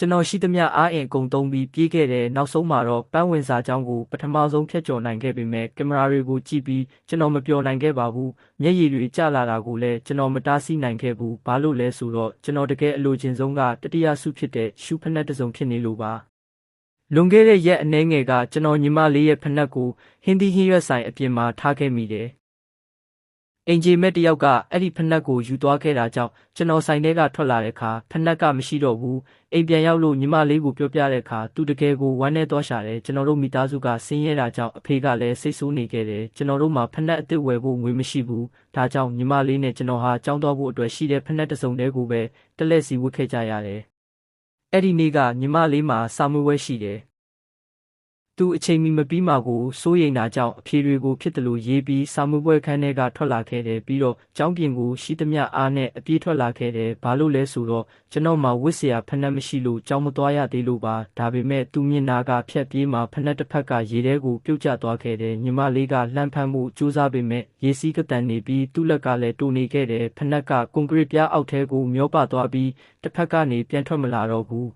ကျွန်တော်ရှိသမျှအားအင်အကုန်သုံးပြီးပြေးခဲ့တယ်နောက်ဆုံးမှာတော့ပန်းဝင်စာကြောင်းကိုပထမဆုံးဖျက်ကျော်နိုင်ခဲ့ပေမဲ့ကင်မရာတွေကိုကြည့်ပြီးကျွန်တော်မပြောနိုင်ခဲ့ပါဘူးမျက်ရည်တွေကျလာတာကိုလည်းကျွန်တော်မတားဆီးနိုင်ခဲ့ဘူးဘာလို့လဲဆိုတော့ကျွန်တော်တကယ်အလိုချင်ဆုံးကတတိယဆုဖြစ်တဲ့ရှူးဖက်နှက်တစ်စုံဖြစ်နေလို့ပါလွန်ခဲ့တဲ့ရက်အနည်းငယ်ကကျွန်တော်ညီမလေးရဲ့ဖက်နှက်ကိုဟင်းသီးဟင်းရွက်ဆိုင်အပြင်မှာထားခဲ့မိတယ်အင်ဂျီမက်တယောက်ကအဲ့ဒီဖက်နှက်ကိုယူသွားခဲ့တာကြောင့်ကျွန်တော်ဆိုင်ထဲကထွက်လာတဲ့အခါဖက်နှက်ကမရှိတော့ဘူးအိမ်ပြန်ရောက်လို့ညီမလေးကိုပြောပြတဲ့အခါသူတကယ်ကိုဝမ်းနည်းသွားရှာတယ်ကျွန်တော်တို့မိသားစုကဆင်းရဲတာကြောင့်အဖေကလည်းစိတ်ဆိုးနေခဲ့တယ်ကျွန်တော်တို့မှာဖက်နှက်အစ်စ်ဝယ်ဖို့ငွေမရှိဘူးဒါကြောင့်ညီမလေးနဲ့ကျွန်တော်ဟာကြောင်းသွားဖို့အတွက်ရှိတဲ့ဖက်နှက်တစ်စုံတည်းကိုပဲတလက်စီဝတ်ခဲ့ကြရတယ်အဲ့ဒီနေ့ကညီမလေးမှာစာမွေးပွဲရှိတယ်သူအချိန်မီမပြီးမှကိုစိုးရိမ်တာကြောင့်အဖြေတွေကိုဖြစ်တယ်လို့ရေးပြီးစာမှုပွဲခန်းထဲကထွက်လာခဲ့တယ်ပြီးတော့ကျောင်းပြင်ကိုရှိသမျှအားနဲ့အပြေးထွက်လာခဲ့တယ်ဘာလို့လဲဆိုတော့ကျွန်တော်မှဝစ်စရာဖက်နှက်မရှိလို့ကျောင်းမသွားရသေးလို့ပါဒါပေမဲ့သူမျက်နာကဖြတ်ပြေးမှဖက်နှက်တစ်ဖက်ကရေထဲကိုပြုတ်ကျသွားခဲ့တယ်ညီမလေးကလှမ်းဖမ်းမှုကြိုးစားပေမဲ့ရေစီးကတန်နေပြီးသူ့လက်ကလည်းတူနေခဲ့တယ်ဖက်နှက်ကကွန်ကရစ်ပြားအောက်ထဲကိုမျောပါသွားပြီးတစ်ဖက်ကနေပြန်ထွက်မလာတော့ဘူး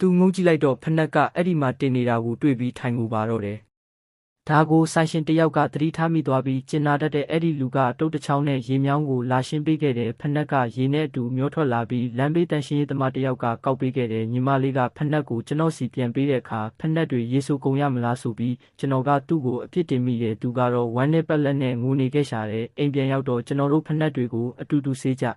သူငုံကြည့်လိုက်တော့ဖက်နှက်ကအဲ့ဒီမှာတင်နေတာကိုတွေ့ပြီးထိုင်ကိုပါတော့တယ်။ဒါကိုဆိုင်ရှင်တယောက်ကသတိထားမိသွားပြီးကျင်နာတတ်တဲ့အဲ့ဒီလူကတုတ်တချောင်းနဲ့ရေမြောင်းကိုလာရှင်းပေးခဲ့တယ်။ဖက်နှက်ကရေနဲ့အတူမျောထွက်လာပြီးလမ်းဘေးတန်ရှင်းရေးသမားတယောက်ကကောက်ပေးခဲ့တယ်။ညီမလေးကဖက်နှက်ကိုကျွန်တော်စီပြန်ပေးတဲ့အခါဖက်နှက်တွေရေဆိုးကုန်ရမလားဆိုပြီးကျွန်တော်ကသူ့ကိုအပြစ်တင်မိတယ်။သူကတော့ဝမ်းနဲ့ပက်လက်နဲ့ငိုနေခဲ့ရှာတယ်။အိမ်ပြန်ရောက်တော့ကျွန်တော်တို့ဖက်နှက်တွေကိုအတူတူဆေးကြ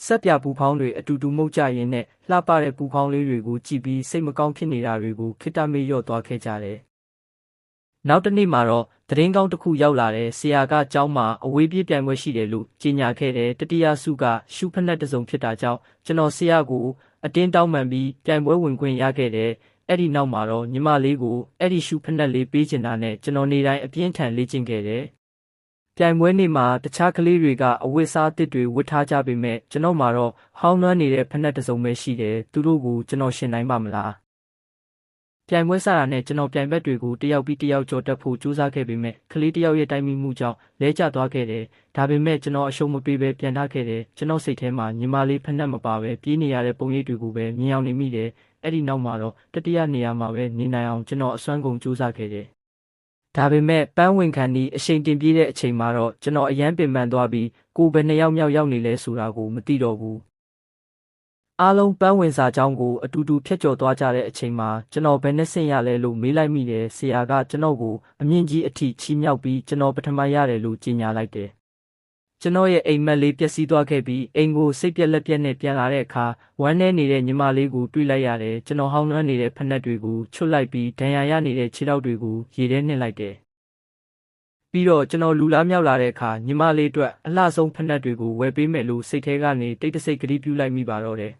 ဆက်ပြပူဖောင်းတွေအတူတူမှုတ်ကြရင်းနဲ့လှပတဲ့ပူဖောင်းလေးတွေကိုကြည့်ပြီးစိတ်မကောင်းဖြစ်နေတာတွေကိုခိတမေ့လျော့သွားခဲ့ကြတယ်။နောက်တစ်နေ့မှာတော့သတင်းကောင်းတစ်ခုရောက်လာတဲ့ဆရာကကျောင်းမှာအဝေးပြေးပြိုင်ပွဲရှိတယ်လို့ကြေညာခဲ့တယ်။တတိယဆုကရှူးဖက်နှက်တစ်စုံဖြစ်တာကြောင့်ကျွန်တော်ဆရာကိုအတင်းတောင်းပန်ပြီးပြိုင်ပွဲဝင်ခွင့်ရခဲ့တယ်။အဲ့ဒီနောက်မှာတော့ညီမလေးကိုအဲ့ဒီရှူးဖက်နှက်လေးပေးချင်တာနဲ့ကျွန်တော်နေတိုင်းအပြင်းထန်လေ့ကျင့်ခဲ့တယ်။ပြိုင်ပွဲနေ့မှာတခြားကလေးတွေကအဝတ်စားအသစ်တွေဝတ်ထားကြပေမဲ့ကျွန်တော်မှာတော့ဟောင်းနှွမ်းနေတဲ့ဖက်နှက်တစ်စုံပဲရှိတယ်သူတို့ကိုကျွန်တော်ရှင်နိုင်ပါမလားပြိုင်ပွဲစတာနဲ့ကျွန်တော်ပြိုင်ဘက်တွေကိုတယောက်ပြီးတယောက်ကြော်တက်ဖို့ကြိုးစားခဲ့ပေမဲ့ကလေးတယောက်ရဲ့တိုင်မိမှုကြောင့်လဲကျသွားခဲ့တယ်ဒါပေမဲ့ကျွန်တော်အရှုံးမပေးဘဲပြန်ထားခဲ့တယ်ကျွန်တော်စိတ်ထဲမှာညီမလေးဖက်နှက်မပါပဲပြေးနေရတဲ့ပုံရိပ်တွေကိုပဲမြင်အောင်နေမိတယ်အဲ့ဒီနောက်မှာတော့တတိယနေရာမှာပဲနေနိုင်အောင်ကျွန်တော်အစွမ်းကုန်ကြိုးစားခဲ့တယ်ဒါပေမဲ့ပန်းဝင်ခံဒီအချိန်တင်ပြေးတဲ့အချိန်မှာတော့ကျွန်တော်အယမ်းပင်ပန်းသွားပြီးကိုယ်ပဲနှစ်ယောက်မြောက်ရောက်နေလဲဆိုတာကိုမသိတော့ဘူးအားလုံးပန်းဝင်စာကြောင်းကိုအတူတူဖျက်ကျော်သွားကြတဲ့အချိန်မှာကျွန်တော်ဘယ်နဲ့ဆင့်ရလဲလို့မေးလိုက်မိတယ်ဆရာကကျွန်တော်ကိုအမြင့်ကြီးအထိချီးမြှောက်ပြီးကျွန်တော်ပထမရတယ်လို့ကြေညာလိုက်တယ်ကျွန်တော်ရဲ့အိမ်မက်လေးပျက်စီးသွားခဲ့ပြီးအိမ်ကိုစိတ်ပြက်လက်ပြက်နဲ့ပြန်လာတဲ့အခါဝမ်းထဲနေတဲ့ညီမလေးကိုတွေ့လိုက်ရတယ်ကျွန်တော်ဟောင်းနှွမ်းနေတဲ့ဖက်နှက်တွေကိုချွတ်လိုက်ပြီးဒဏ်ရာရနေတဲ့ခြေထောက်တွေကိုရေထဲနှိပ်လိုက်တယ်ပြီးတော့ကျွန်တော်လူလားမြောက်လာတဲ့အခါညီမလေးအတွက်အလှဆုံးဖက်နှက်တွေကိုဝယ်ပေးမယ်လို့စိတ်ထဲကနေတိတ်တဆိတ်ကတိပြုလိုက်မိပါတော့တယ်